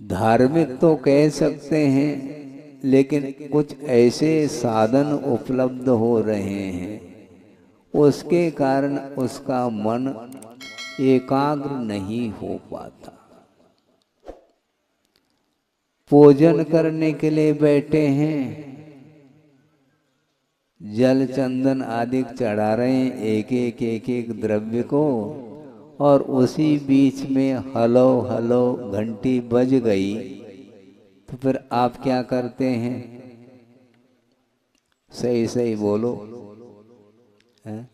धार्मिक तो कह सकते हैं, लेकिन कुछ ऐसे साधन उपलब्ध हो रहे हैं उसके कारण उसका मन एकाग्र नहीं हो पाता। पूजन करने के लिए बैठे हैं, जल चंदन आदि चढ़ा रहे हैं एक एक द्रव्य को, और उसी बीच में हलो हलो घंटी बज गई, तो फिर आप क्या करते हैं? सही सही बोलो। हैं?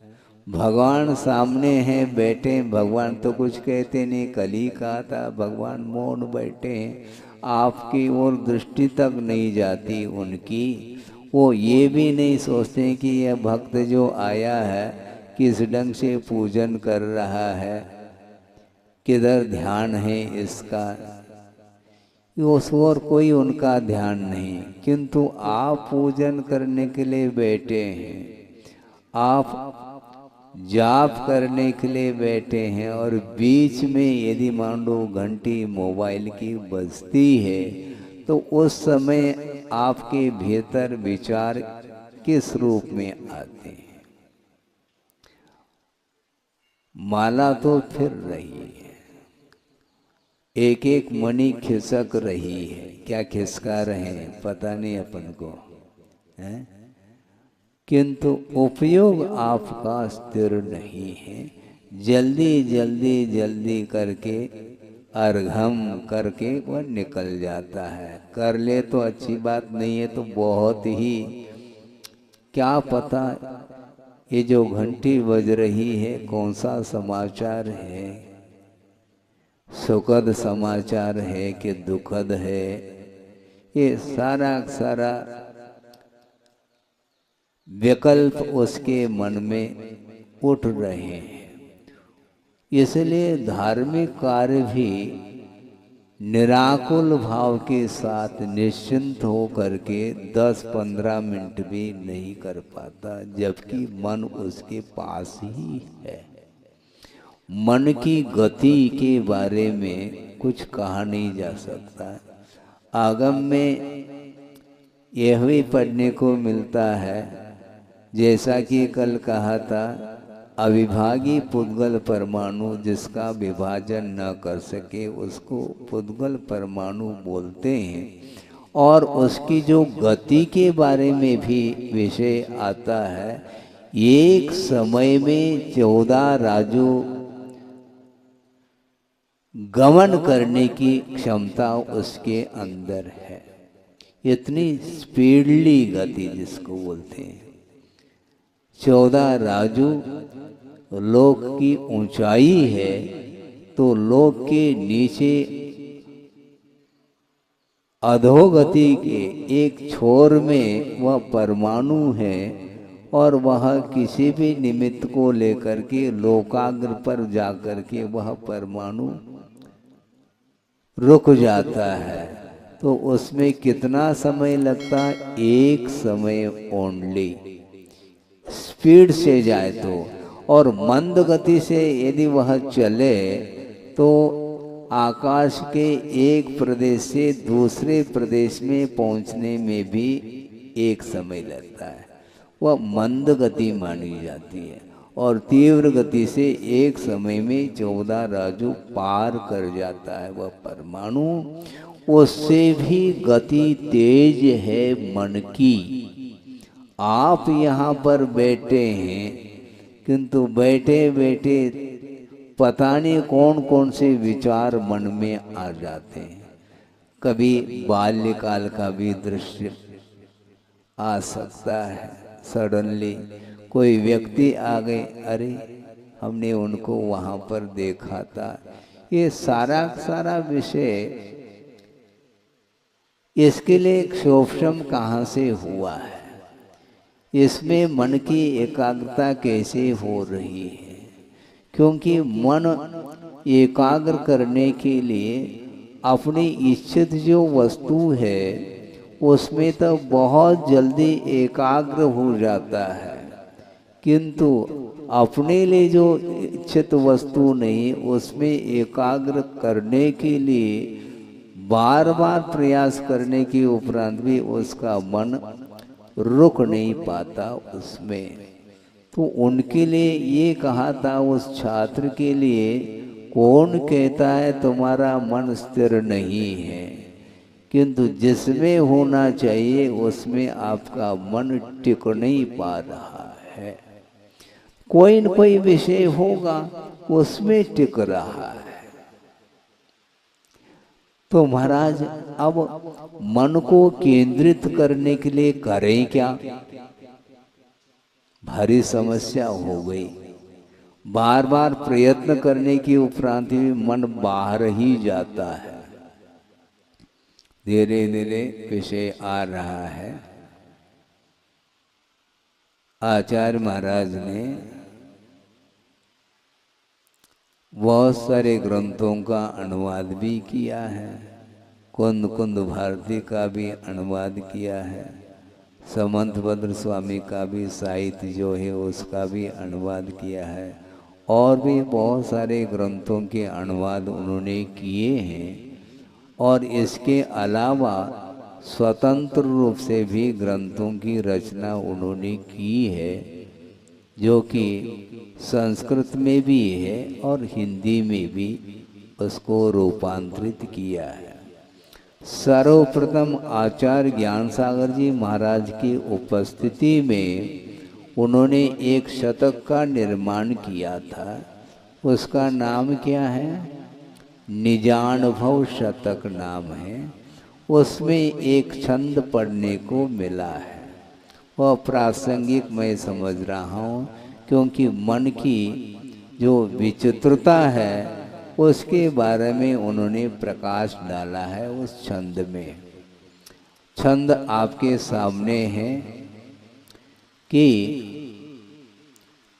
भगवान सामने हैं, बैठे हैं, भगवान तो कुछ कहते नहीं। कल ही कहा था भगवान मौन बैठे हैं, आपकी ओर दृष्टि तक नहीं जाती उनकी। वो ये भी नहीं सोचते कि यह भक्त जो आया है किस ढंग से पूजन कर रहा है, किधर ध्यान है इसका, उस ओर कोई उनका ध्यान नहीं। किंतु आप पूजन करने के लिए बैठे हैं, आप जाप करने के लिए बैठे हैं, और बीच में यदि मान लो घंटी मोबाइल की बजती है, तो उस समय आपके भीतर विचार किस रूप में आते हैं? माला तो फिर रही है, एक एक मणि खिसक रही है। क्या खिसका रहे हैं पता नहीं अपन को, है? किंतु उपयोग आपका स्थिर नहीं है। जल्दी जल्दी जल्दी करके अर्घम करके वह निकल जाता है। कर ले तो अच्छी बात नहीं है, तो बहुत ही, क्या पता ये जो घंटी बज रही है कौन सा समाचार है, सुखद समाचार है कि दुखद है, ये सारा सारा विकल्प उसके मन में उठ रहे हैं। इसलिए धार्मिक कार्य भी निराकुल भाव के साथ निश्चिंत हो करके 10-15 मिनट भी नहीं कर पाता, जबकि मन उसके पास ही है। मन की गति के बारे में कुछ कहा नहीं जा सकता। आगम में यह भी पढ़ने को मिलता है, जैसा कि कल कहा था, अविभागी पुद्गल परमाणु जिसका विभाजन न कर सके उसको पुद्गल परमाणु बोलते हैं। और उसकी जो गति के बारे में भी विषय आता है, एक समय में 14 राजू गमन करने की क्षमता उसके अंदर है। इतनी स्पीडली गति जिसको बोलते हैं। 14 राजू लोक की ऊंचाई है, तो लोक के नीचे अधोगति के एक छोर में वह परमाणु है, और वह किसी भी निमित्त को लेकर के लोकाग्र पर जाकर के वह परमाणु रुक जाता है। तो उसमें कितना समय लगता? एक समय ओनली। स्पीड से जाए तो, और मंद गति से यदि वह चले तो आकाश के एक प्रदेश से दूसरे प्रदेश में पहुंचने में भी एक समय लगता है। वह मंद गति मानी जाती है, और तीव्र गति से एक समय में 14 राजू पार कर जाता है वह परमाणु। उससे भी गति तेज है मन की। आप यहाँ पर बैठे हैं, किंतु बैठे बैठे पता नहीं कौन कौन से विचार मन में आ जाते हैं। कभी बाल्यकाल का भी दृश्य आ सकता है। सडनली कोई व्यक्ति आ गए, अरे हमने उनको वहाँ पर देखा था। ये सारा सारा विषय, इसके लिए क्षोभशम कहाँ से हुआ है, इसमें मन की एकाग्रता कैसे हो रही है? क्योंकि मन एकाग्र करने के लिए अपनी इच्छित जो वस्तु है उसमें तो बहुत जल्दी एकाग्र हो जाता है, किंतु अपने लिए जो इच्छित वस्तु नहीं उसमें एकाग्र करने के लिए बार बार प्रयास करने के उपरांत भी उसका मन रुक नहीं पाता उसमें। तो उनके लिए ये कहा था उस छात्र के लिए, कौन कहता है तुम्हारा मन स्थिर नहीं है, किंतु जिसमें होना चाहिए उसमें आपका मन टिक नहीं पा रहा है। कोई न कोई विषय होगा उसमें टिक रहा है। तो महाराज अब मन को केंद्रित करने के लिए करें क्या? भारी समस्या हो गई। बार बार प्रयत्न करने के उपरांत भी मन बाहर ही जाता है। धीरे धीरे विषय आ रहा है। आचार्य महाराज ने बहुत सारे ग्रंथों का अनुवाद भी किया है। कुंद कुंद भारती का भी अनुवाद किया है। समंत भद्र स्वामी का भी साहित्य जो है उसका भी अनुवाद किया है। और भी बहुत सारे ग्रंथों के अनुवाद उन्होंने किए हैं। और इसके अलावा स्वतंत्र रूप से भी ग्रंथों की रचना उन्होंने की है, जो कि संस्कृत में भी है और हिंदी में भी उसको रूपांतरित किया है। सर्वप्रथम आचार्य ज्ञान सागर जी महाराज की उपस्थिति में उन्होंने एक शतक का निर्माण किया था। उसका नाम क्या है? निजानुभव शतक नाम है। उसमें एक छंद पढ़ने को मिला है। वह प्रासंगिक मैं समझ रहा हूँ, क्योंकि मन की जो विचित्रता है उसके बारे में उन्होंने प्रकाश डाला है उस छंद में। छंद आपके सामने है कि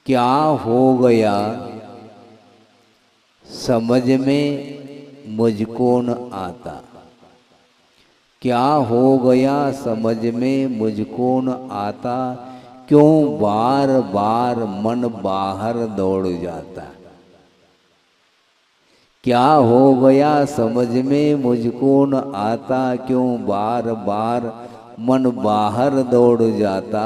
क्या हो गया समझ में मुझको न आता, क्या हो गया समझ में मुझको न आता, क्यों बार बार मन बाहर दौड़ जाता। क्या हो गया समझ में मुझको न आता, क्यों बार बार मन बाहर दौड़ जाता।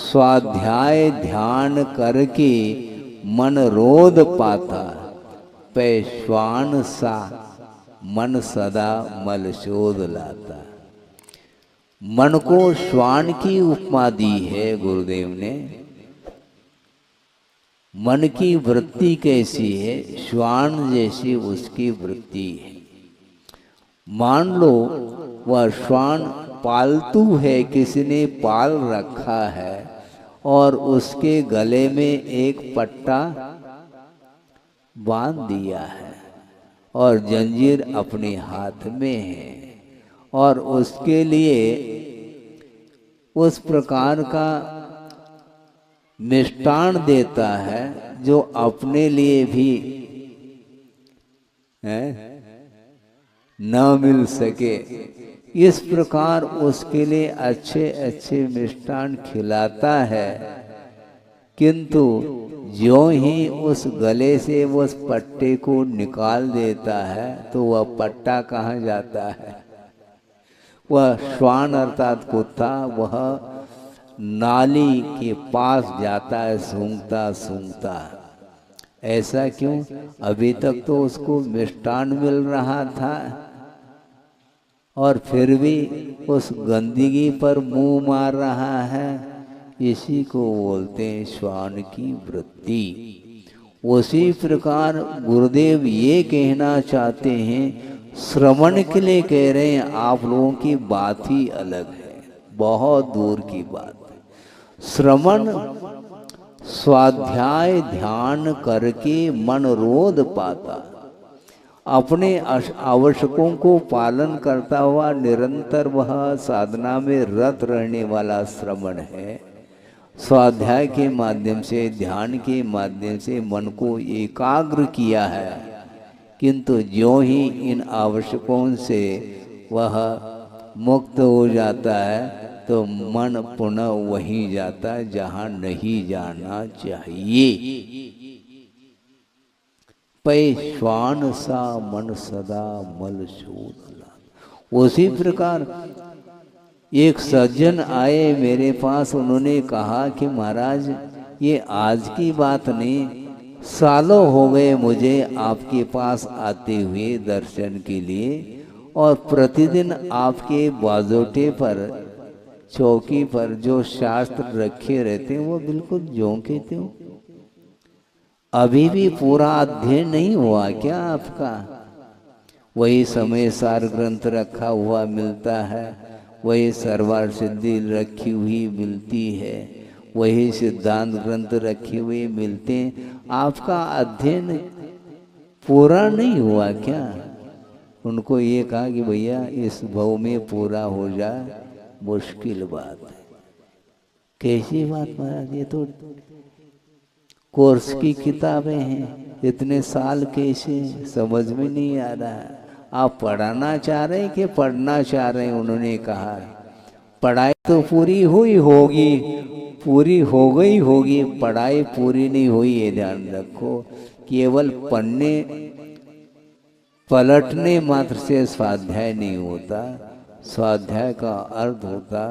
स्वाध्याय ध्यान करके मन रोध पाता, पैश्वान सा मन सदा मल शोध लाता। मन को श्वान की उपमा दी है गुरुदेव ने। मन की वृत्ति कैसी है? श्वान जैसी उसकी वृत्ति है। मान लो वह श्वान पालतू है, किसी ने पाल रखा है और उसके गले में एक पट्टा बांध दिया है और जंजीर अपने हाथ में है, और उसके लिए उस प्रकार का मिष्टान देता है जो अपने लिए भी न मिल सके। इस प्रकार उसके लिए अच्छे अच्छे मिष्टान खिलाता है, किंतु ज्यों ही उस गले से उस पट्टे को निकाल देता है तो वह पट्टा कहाँ जाता है? वह श्वान अर्थात कुत्ता वह नाली के पास जाता है सूंघता सूंघता। ऐसा क्यों? अभी तक तो उसको मिष्टान मिल रहा था और फिर भी उस गंदगी पर मुंह मार रहा है। इसी को बोलते हैं श्वान की वृत्ति। उसी प्रकार गुरुदेव ये कहना चाहते हैं, श्रवण के लिए कह रहे हैं, आप लोगों की बात ही अलग है, बहुत दूर की बात। श्रवण स्वाध्याय ध्यान करके मन रोध पाता, अपने आवश्यकों को पालन करता हुआ निरंतर वह साधना में रत रहने वाला श्रवण है। स्वाध्याय के माध्यम से ध्यान के माध्यम से मन को एकाग्र किया है, किंतु ज्यों ही इन आवश्यकों से वह मुक्त हो जाता है तो मन पुनः वहीं जाता है जहाँ नहीं जाना चाहिए। पैश्वान सा मन सदा मल शोध लाता। उसी प्रकार एक सज्जन आए मेरे पास, उन्होंने कहा कि महाराज ये आज की बात नहीं, सालों हो गए मुझे आपके पास आते हुए दर्शन के लिए, और प्रतिदिन आपके बाजोटे पर, चौकी पर जो शास्त्र रखे रहते हैं वो बिल्कुल ज्यों के त्यों। अभी भी पूरा अध्ययन नहीं हुआ क्या आपका? वही समय सार ग्रंथ रखा हुआ मिलता है, वही सर्वार सिद्धि रखी हुई मिलती है, वही सिद्धांत ग्रंथ रखे हुए मिलते हैं। आपका अध्ययन पूरा नहीं हुआ क्या? उनको ये कहा कि भैया इस भव में पूरा हो जाए मुश्किल बात है। कैसी बात महाराज, ये तो कोर्स की किताबें हैं, इतने साल कैसे, समझ में नहीं आ रहा है। आप पढ़ाना चाह रहे हैं कि पढ़ना चाह रहे हैं? उन्होंने कहा पढ़ाई तो पूरी हुई होगी, पूरी हो गई होगी, पढ़ाई पूरी नहीं हुई, ये ध्यान रखो। केवल पढ़ने पलटने मात्र से स्वाध्याय नहीं होता। स्वाध्याय का अर्थ होता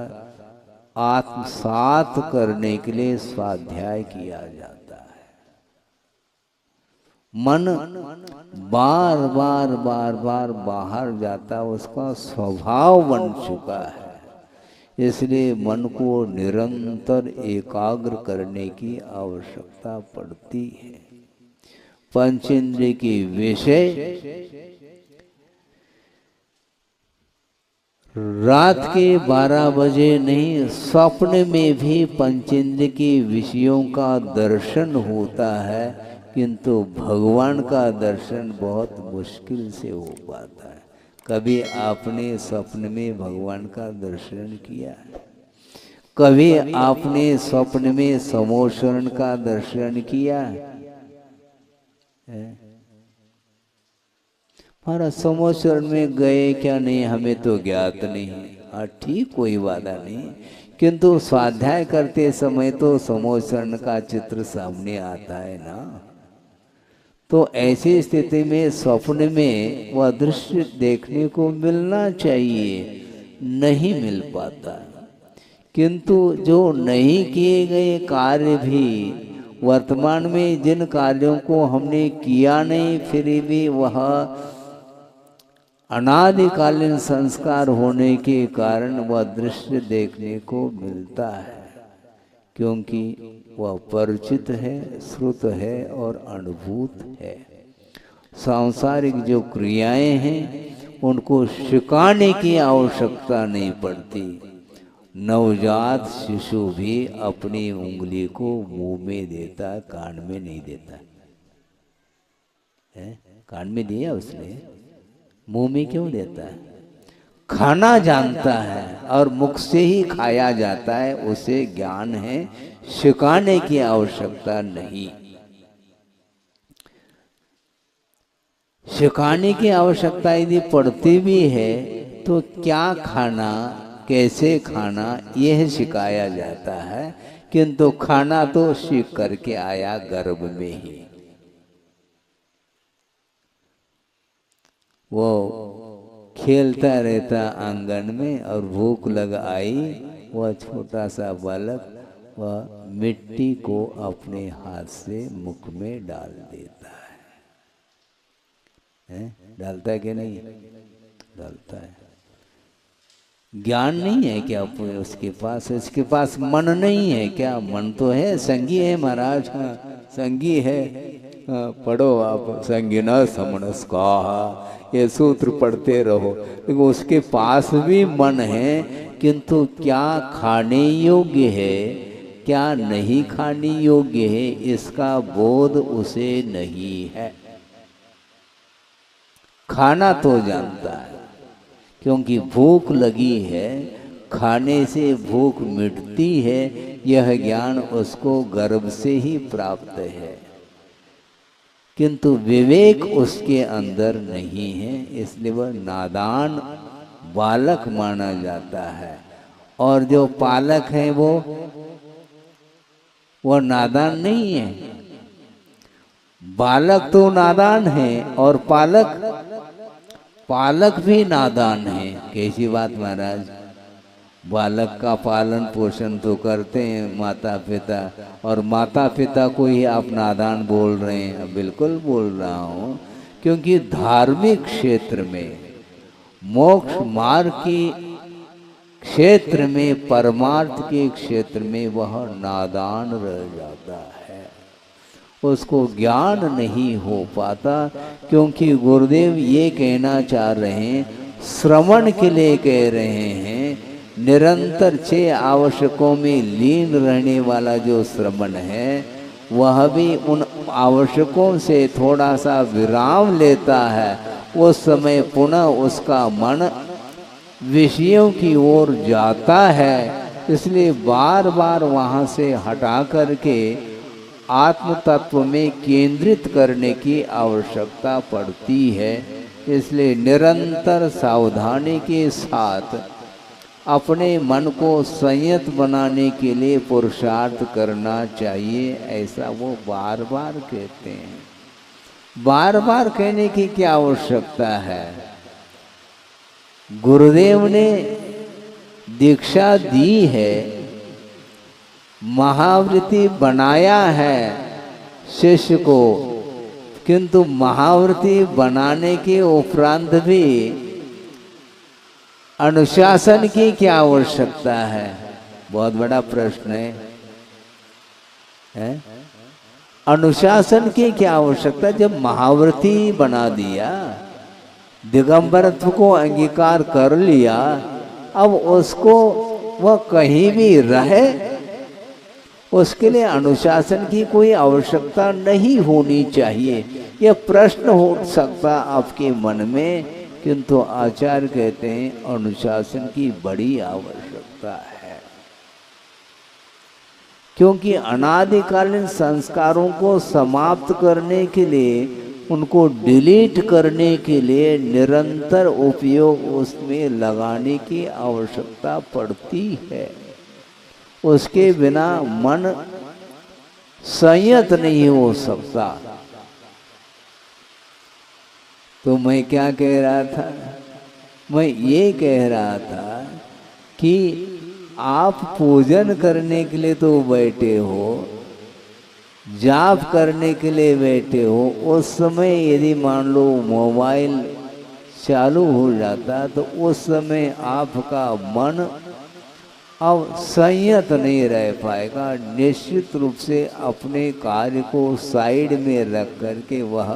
आत्मसात करने के लिए स्वाध्याय किया जाता है। मन बार बार बार बार बाहर जाता, उसका स्वभाव बन चुका है। इसलिए मन को निरंतर एकाग्र करने की आवश्यकता पड़ती है। पंचेंद्रिय के विषय रात के 12 बजे नहीं, स्वप्न में भी पंचेंद्रिय के विषयों का दर्शन होता है, किंतु भगवान का दर्शन बहुत मुश्किल से हो पाता है। कभी आपने स्वप्न में भगवान का दर्शन किया है? कभी आपने स्वप्न में समोशरण का दर्शन किया है? महाराज समोशरण में गए क्या नहीं हमें तो ज्ञात नहीं। हाँ ठीक, कोई बाधा नहीं, किंतु स्वाध्याय करते समय तो समोशरण का चित्र सामने आता है ना। तो ऐसी स्थिति में स्वप्न में वह दृश्य देखने को मिलना चाहिए, नहीं मिल पाता। किंतु जो नहीं किए गए कार्य भी, वर्तमान में जिन कार्यों को हमने किया नहीं, फिर भी वह अनादिकालीन संस्कार होने के कारण वह दृश्य देखने को मिलता है, क्योंकि वह परिचित है, श्रुत है और अनुभूत है। सांसारिक जो क्रियाएं हैं उनको सिखाने की आवश्यकता नहीं पड़ती। नवजात शिशु भी अपनी उंगली को मुंह में देता, कान में नहीं देता है। कान में दिया उसने, मुंह में क्यों देता है? खाना जानता है और मुख से ही खाया जाता है, उसे ज्ञान है, सिखाने की आवश्यकता नहीं। सिखाने की आवश्यकता यदि पड़ती भी है तो क्या खाना, कैसे खाना, यह सिखाया जाता है, किंतु खाना तो सीख करके आया गर्भ में ही। वो खेलता रहता आंगन में और भूख लग आई, वह छोटा सा बालक वह मिट्टी को अपने हाथ से मुख में डाल देता है। डालता है कि नहीं? डालता है। ज्ञान नहीं है क्या उसके पास? उसके पास मन नहीं है क्या? मन तो है, संगी है महाराज। हाँ संगी है। पढ़ो आप, संगिना समनस्काहा, ये सूत्र पढ़ते रहो। लेकिन उसके पास भी मन है, किंतु क्या खाने योग्य है, क्या नहीं खाने योग्य है, इसका बोध उसे नहीं है। खाना तो जानता है, क्योंकि भूख लगी है, खाने से भूख मिटती है, यह ज्ञान उसको गर्भ से ही प्राप्त है, किंतु विवेक उसके अंदर नहीं है, इसलिए वह नादान बालक माना जाता है। और जो पालक है वो नादान नहीं है। बालक तो नादान है और पालक पालक भी नादान है। कैसी बात महाराज, बालक का पालन पोषण तो करते हैं माता पिता, और माता पिता को ही आप नादान बोल रहे हैं। बिल्कुल बोल रहा हूँ, क्योंकि धार्मिक क्षेत्र में, मोक्ष मार्ग की क्षेत्र में, परमार्थ के क्षेत्र में वह नादान रह जाता है, उसको ज्ञान नहीं हो पाता। क्योंकि गुरुदेव ये कहना चाह रहे हैं, श्रवण के लिए कह रहे हैं, निरंतर 6 आवश्यकों में लीन रहने वाला जो श्रवण है, वह भी उन आवश्यकों से थोड़ा सा विराम लेता है। उस समय पुनः उसका मन विषयों की ओर जाता है। इसलिए बार बार वहाँ से हटा करके आत्म तत्व में केंद्रित करने की आवश्यकता पड़ती है। इसलिए निरंतर सावधानी के साथ अपने मन को संयत बनाने के लिए पुरुषार्थ करना चाहिए, ऐसा वो बार बार कहते हैं। बार बार कहने की क्या आवश्यकता है? गुरुदेव ने दीक्षा दी है, महावृत्ति बनाया है शिष्य को, किंतु महावृत्ति बनाने के उपरांत भी अनुशासन की क्या आवश्यकता है? बहुत बड़ा प्रश्न है? अनुशासन की क्या आवश्यकता? जब महाव्रती बना दिया, दिगंबरत्व को अंगीकार कर लिया, अब उसको वह कहीं भी रहे, उसके लिए अनुशासन की कोई आवश्यकता नहीं होनी चाहिए। यह प्रश्न हो सकता आपके मन में, किंतु आचार्य कहते हैं अनुशासन की बड़ी आवश्यकता है। क्योंकि अनादिकालीन संस्कारों को समाप्त करने के लिए, उनको डिलीट करने के लिए निरंतर उपयोग उसमें लगाने की आवश्यकता पड़ती है। उसके बिना मन संयत नहीं हो सकता। तो मैं क्या कह रहा था? मैं ये कह रहा था कि आप पूजन करने के लिए तो बैठे हो, जाप करने के लिए बैठे हो, उस समय यदि मान लो मोबाइल चालू हो जाता, तो उस समय आपका मन अब संयत नहीं रह पाएगा। निश्चित रूप से अपने कार्य को साइड में रख करके वह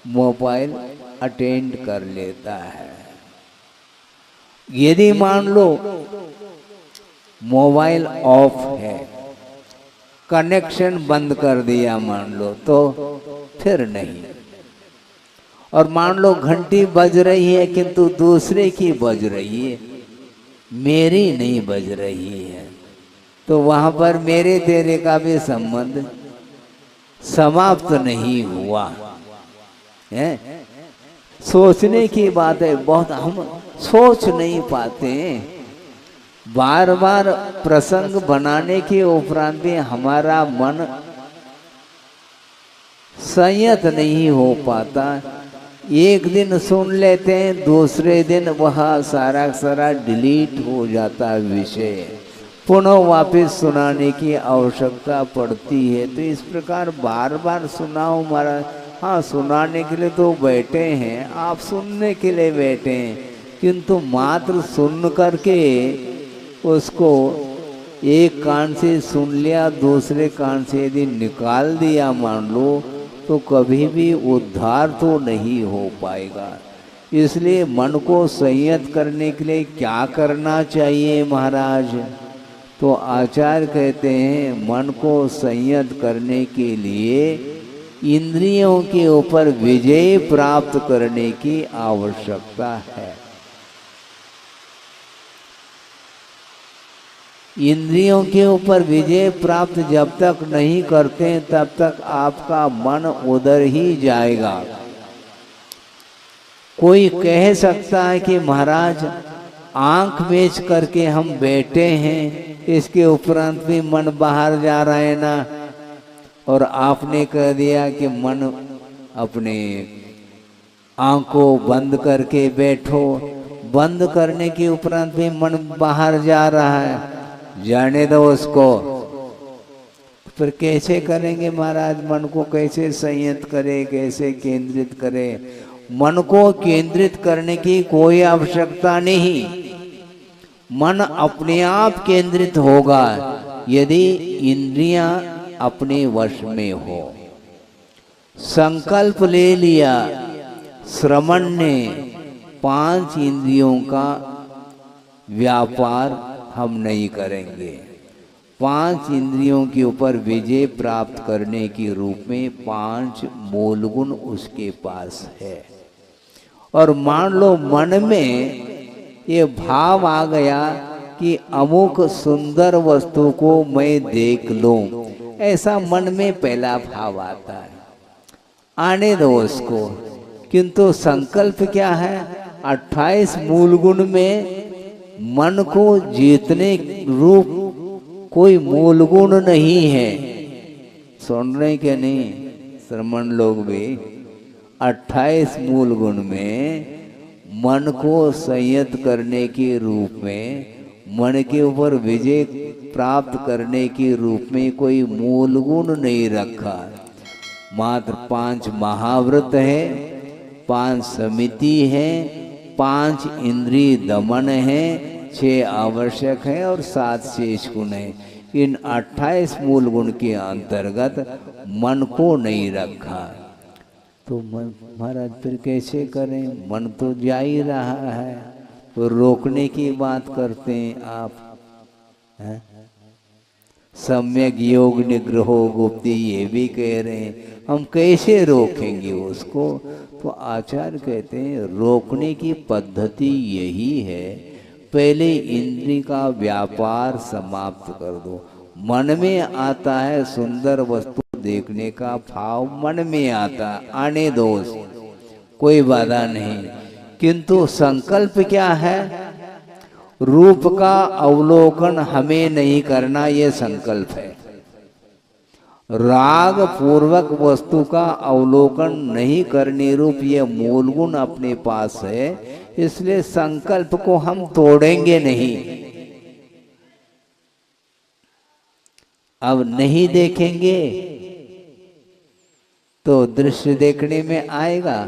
मोबाइल अटेंड कर लेता है। यदि मान लो मोबाइल ऑफ है, कनेक्शन बंद कर दिया मान लो, तो फिर नहीं। और मान लो घंटी बज रही है, किंतु दूसरे की बज रही है, मेरी नहीं बज रही है, तो वहां पर मेरे तेरे का भी संबंध समाप्त नहीं हुआ है। सोचने की बात है, बहुत हम सोच नहीं पाते हैं। बार बार प्रसंग बनाने के उपरांत भी हमारा मन संयत नहीं हो पाता। एक दिन सुन लेते हैं, दूसरे दिन वह सारा सारा डिलीट हो जाता है विषय, पुनः वापस सुनाने की आवश्यकता पड़ती है। तो इस प्रकार बार बार सुनाओ महाराज। हाँ, सुनाने के लिए तो बैठे हैं, आप सुनने के लिए बैठे हैं, किंतु मात्र सुन करके उसको एक कान से सुन लिया, दूसरे कान से यदि निकाल दिया मान लो, तो कभी भी उद्धार तो नहीं हो पाएगा। इसलिए मन को संयत करने के लिए क्या करना चाहिए महाराज? तो आचार्य कहते हैं मन को संयत करने के लिए इंद्रियों के ऊपर विजय प्राप्त करने की आवश्यकता है। इंद्रियों के ऊपर विजय प्राप्त जब तक नहीं करते तब तक आपका मन उधर ही जाएगा। कोई कह सकता है कि महाराज आंख बेच करके हम बैठे हैं, इसके उपरांत भी मन बाहर जा रहा है ना, और आपने कह दिया कि मन अपने आंखों बंद करके बैठो, बंद करने के उपरांत भी मन बाहर जा रहा है, जाने दो उसको। फिर कैसे करेंगे महाराज? मन को कैसे संयत करें, कैसे केंद्रित करें? मन को केंद्रित करने की कोई आवश्यकता नहीं, मन अपने आप केंद्रित होगा यदि इंद्रियां अपने वश में हो। संकल्प ले लिया श्रवण ने, 5 इंद्रियों का व्यापार हम नहीं करेंगे। 5 इंद्रियों के ऊपर विजय प्राप्त करने के रूप में 5 मूल गुण उसके पास है। और मान लो मन में ये भाव आ गया कि अमुक सुंदर वस्तु को मैं देख लूं, ऐसा मन में पहला भाव आता है, आने दो उसको। किंतु संकल्प क्या है? 28 मूल गुण में मन को जीतने रूप कोई मूल गुण नहीं है। सुन रहे क्या नहीं श्रमण लोग भी? 28 मूल गुण में मन को संयत करने के रूप में, मन के ऊपर विजय प्राप्त करने के रूप में कोई मूल गुण नहीं रखा। मात्र 5 महाव्रत है, 5 समिति है, 5 इंद्रिय दमन है, 6 आवश्यक है और 7 शेष गुण है। इन 28 मूल गुण के अंतर्गत मन को नहीं रखा। तो महाराज फिर कैसे करें? मन तो जा ही रहा है, तो रोकने की बात करते हैं आप, हैं? सम्यक योग निग्रहो गुप्ति ये भी कह रहे हैं, हम कैसे रोकेंगे उसको? तो आचार्य कहते हैं रोकने की पद्धति यही है, पहले इंद्रिय का व्यापार समाप्त कर दो। मन में आता है सुंदर वस्तु देखने का भाव, मन में आता, आने दो, कोई बाधा नहीं। किंतु संकल्प क्या है? रूप का अवलोकन हमें नहीं करना, ये संकल्प है। राग पूर्वक वस्तु का अवलोकन नहीं करने रूप ये मूल गुण अपने पास है, इसलिए संकल्प को हम तोड़ेंगे नहीं। अब नहीं देखेंगे तो दृश्य देखने में आएगा।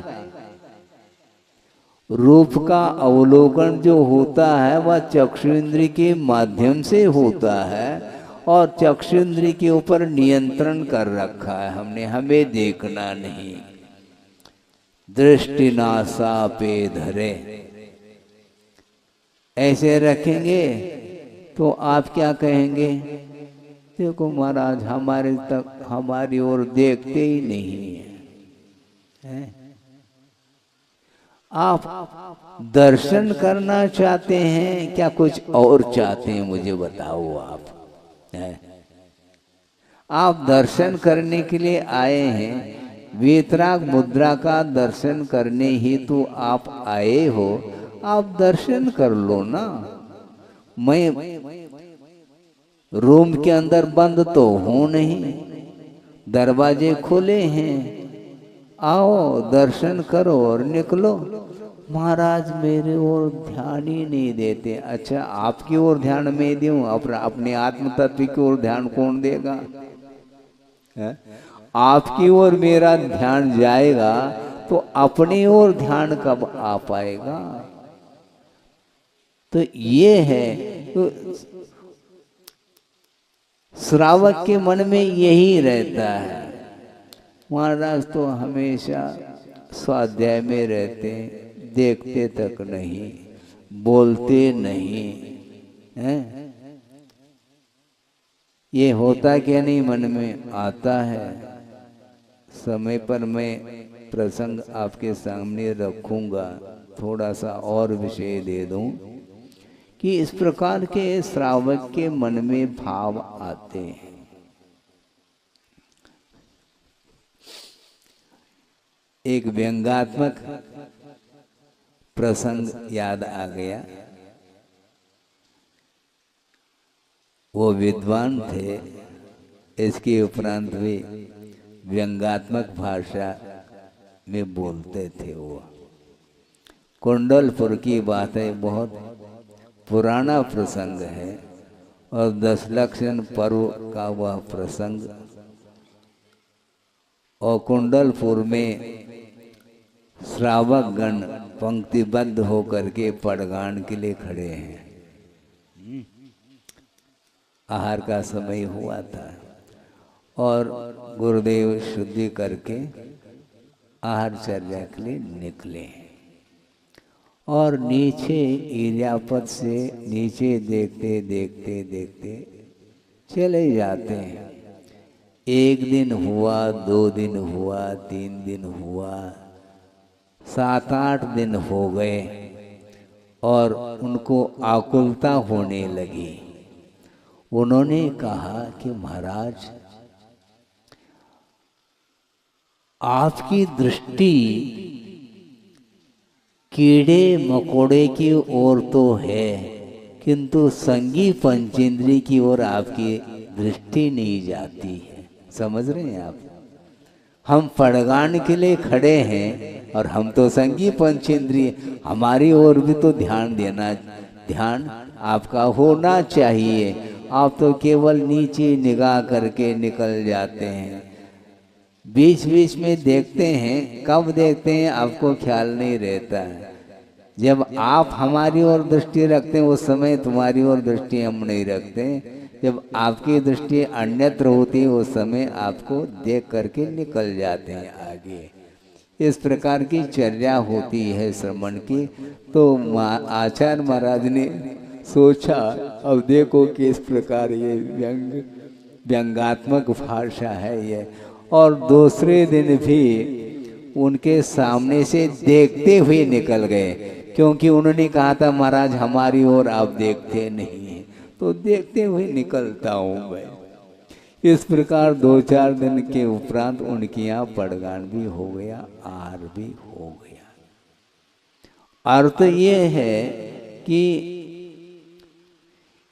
रूप का अवलोकन जो होता है वह चक्षुन्द्रिय के माध्यम से होता है, और चक्षुन्द्रिय के ऊपर नियंत्रण कर रखा है हमने, हमें देखना नहीं। दृष्टि नासा पे धरे ऐसे रखेंगे तो आप क्या कहेंगे? देखो महाराज हमारी ओर देखते ही नहीं है। आप दर्शन करना चाहते हैं क्या कुछ और चाहते हैं? मुझे बताओ आप। आप दर्शन करने के लिए आए हैं, वीतराग मुद्रा का दर्शन करने ही तो आप आए हो, आप दर्शन कर लो ना। मैं रूम के अंदर बंद तो हूं नहीं, दरवाजे खुले हैं, आओ दर्शन करो और निकलो। महाराज मेरे ओर ध्यान ही नहीं देते। अच्छा आपकी ओर ध्यान में दूं, अपने आत्म तत्व की ओर ध्यान कौन देगा? आपकी ओर मेरा ध्यान जाएगा तो अपनी ओर ध्यान कब आ पाएगा? तो ये है, तो श्रावक के मन में यही रहता है। महाराज तो हमेशा स्वाध्याय में रहते, देखते तक नहीं, बोलते नहीं हैं। ये होता क्या नहीं मन में आता है। समय पर मैं प्रसंग आपके सामने रखूंगा, थोड़ा सा और विषय दे दूं कि इस प्रकार के श्रावक के मन में भाव आते हैं। एक व्यंग्यात्मक प्रसंग याद आ गया। वो विद्वान थे, इसके उपरांत भी व्यंग्यात्मक भाषा में बोलते थे वो। कुंडलपुर की बात है, बहुत पुराना प्रसंग है और दशलक्षण पर्व का वह प्रसंग। और कुंडलपुर में श्रावक गण पंक्तिबद्ध होकर के पड़गान के लिए खड़े हैं। आहार का समय हुआ था और गुरुदेव शुद्धि करके आहार चर्या के लिए निकले और नीचे इर्यापत से नीचे देखते देखते देखते चले जाते हैं। एक दिन हुआ, 2 दिन हुआ, 3 दिन हुआ, 7-8 दिन हो गए और उनको आकुलता होने लगी। उन्होंने कहा कि महाराज, आपकी दृष्टि कीड़े मकोड़े की ओर तो है, किंतु संगी पंचेंद्री की ओर आपकी दृष्टि नहीं जाती है। समझ रहे हैं आप? हम पड़गान के लिए खड़े हैं और हम तो संगी पंचेंद्रिय, हमारी ओर भी तो ध्यान देना, ध्यान आपका होना चाहिए। आप तो केवल नीचे निगाह करके निकल जाते हैं, बीच बीच में देखते हैं, कब देखते हैं आपको ख्याल नहीं रहता है। जब आप हमारी ओर दृष्टि रखते हैं उस समय तुम्हारी ओर दृष्टि हम नहीं रखते। जब आपकी दृष्टि अन्यत्र होती है उस समय आपको देख करके निकल जाते हैं आगे। इस प्रकार की चर्या होती है श्रवण की। तो आचार्य महाराज ने सोचा, अब देखो किस प्रकार ये व्यंगात्मक भाषा है ये। और दूसरे दिन भी उनके सामने से देखते हुए निकल गए, क्योंकि उन्होंने कहा था महाराज हमारी ओर आप देखते नहीं, तो देखते हुए निकलता हूँ मैं। इस प्रकार 2-4 दिन के उपरांत उनके यहाँ पड़गान भी हो गया, आहार भी हो गया। अर्थ ये है कि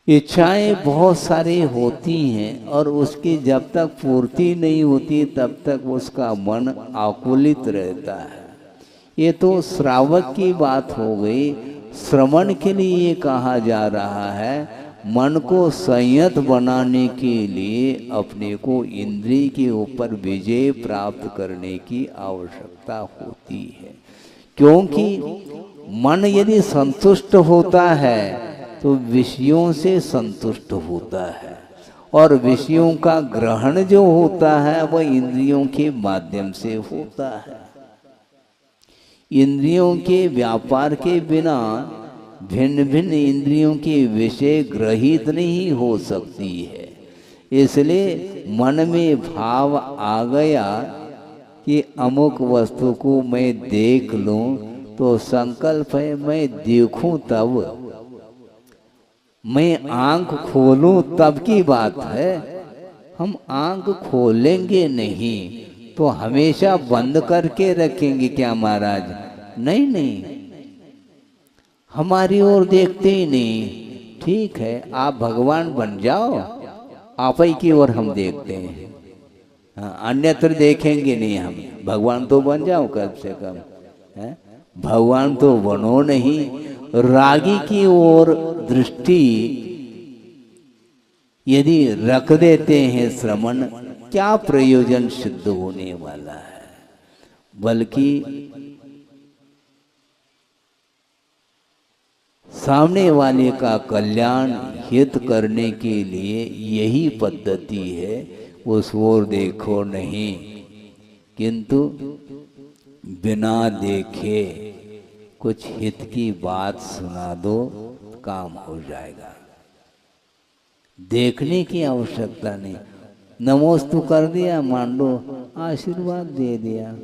इच्छाएं बहुत सारी होती हैं और उसकी जब तक पूर्ति नहीं होती तब तक उसका मन आकुलित रहता है। ये तो श्रावक की बात हो गई। श्रवण के लिए ये कहा जा रहा है, मन को संयत बनाने के लिए अपने को इंद्रिय के ऊपर विजय प्राप्त करने की आवश्यकता होती है। क्योंकि मन यदि संतुष्ट होता है तो विषयों से संतुष्ट होता है और विषयों का ग्रहण जो होता है वह इंद्रियों के माध्यम से होता है। इंद्रियों के व्यापार के बिना भिन्न भिन्न इंद्रियों के विषय ग्रहित नहीं हो सकती है। इसलिए मन में भाव आ गया कि अमुक वस्तु को मैं देख लूं, तो संकल्प है मैं देखूं, तब मैं आंख खोलूं तब की बात है। हम आंख खोलेंगे नहीं तो हमेशा बंद करके रखेंगे क्या महाराज? नहीं नहीं, हमारी ओर देखते ही नहीं। ठीक है, आप भगवान बन जाओ, आप ही की ओर हम देखते हैं। हाँ, अन्यत्र देखेंगे नहीं हम। भगवान तो बन जाओ कम से कम है? भगवान तो बनो नहीं। रागी की ओर दृष्टि यदि रख देते हैं श्रवण, क्या प्रयोजन सिद्ध होने वाला है? बल्कि सामने वाले का कल्याण हित करने के लिए यही पद्धति है। उस ओर देखो नहीं, किंतु बिना देखे कुछ हित की बात सुना दो, काम हो जाएगा। देखने की आवश्यकता नहीं। नमोस्तु कर दिया, मान लो आशीर्वाद दे दिया।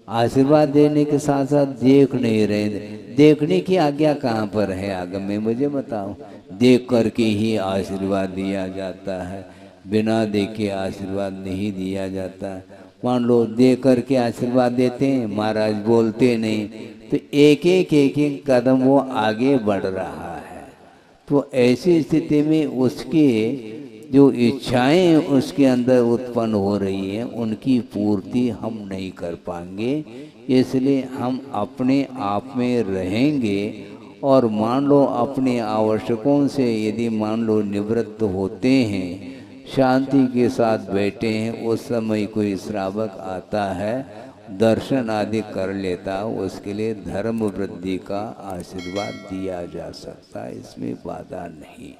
आशीर्वाद देने के साथ साथ देख नहीं रहे। देखने की आज्ञा कहाँ पर है आगम में, मुझे बताओ। देख करके ही आशीर्वाद दिया जाता है, बिना देखे आशीर्वाद नहीं दिया जाता। मान लो देख करके आशीर्वाद देते हैं, महाराज बोलते नहीं, तो एक एक कदम वो आगे बढ़ रहा है। तो ऐसी स्थिति में उसके जो इच्छाएं उसके अंदर उत्पन्न हो रही हैं, उनकी पूर्ति हम नहीं कर पाएंगे। इसलिए हम अपने आप में रहेंगे और मान लो अपने आवश्यकों से यदि मान लो निवृत्त होते हैं, शांति के साथ बैठे हैं, उस समय कोई श्रावक आता है, दर्शन आदि कर लेता, उसके लिए धर्म वृद्धि का आशीर्वाद दिया जा सकता है, इसमें बाधा नहीं।